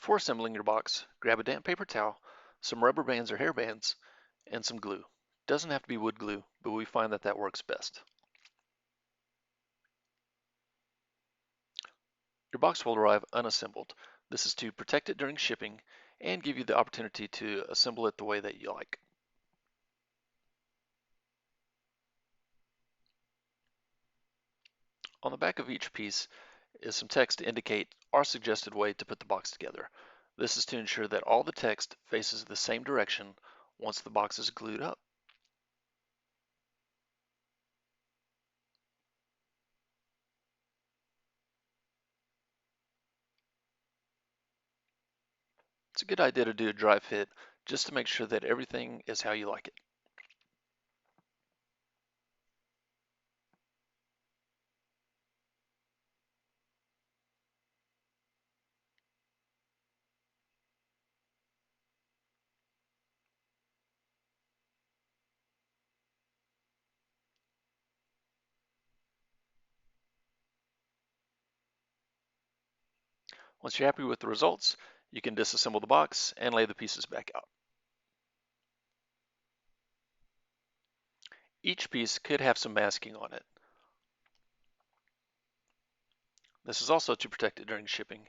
Before assembling your box, grab a damp paper towel, some rubber bands or hair bands, and some glue. Doesn't have to be wood glue, but we find that works best. Your box will arrive unassembled. This is to protect it during shipping and give you the opportunity to assemble it the way that you like. On the back of each piece is some text to indicate our suggested way to put the box together. This is to ensure that all the text faces the same direction once the box is glued up. It's a good idea to do a dry fit just to make sure that everything is how you like it. Once you're happy with the results, you can disassemble the box and lay the pieces back out. Each piece could have some masking on it. This is also to protect it during shipping,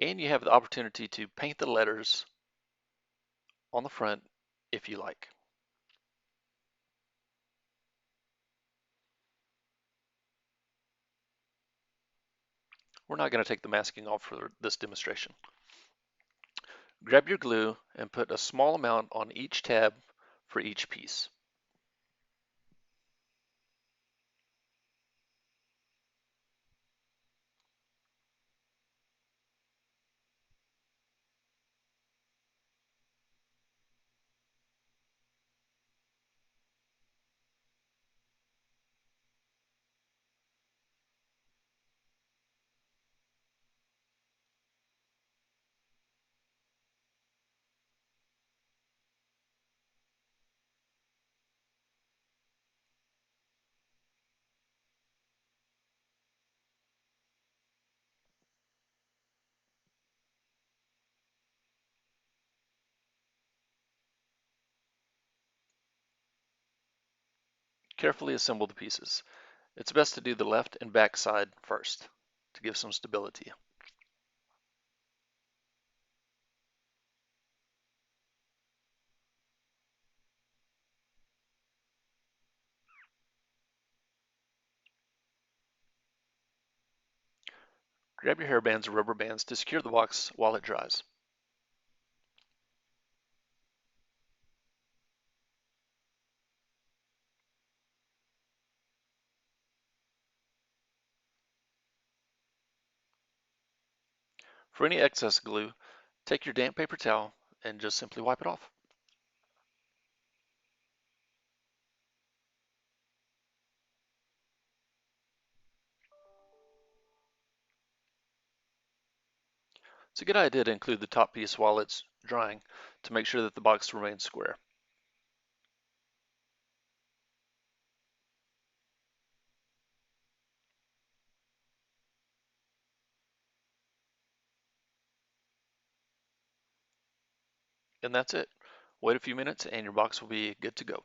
and you have the opportunity to paint the letters on the front if you like. We're not going to take the masking off for this demonstration. Grab your glue and put a small amount on each tab for each piece. Carefully assemble the pieces. It's best to do the left and back side first to give some stability. Grab your hair bands or rubber bands to secure the box while it dries. For any excess glue, take your damp paper towel and just simply wipe it off. It's a good idea to include the top piece while it's drying to make sure that the box remains square. And that's it. Wait a few minutes and your box will be good to go.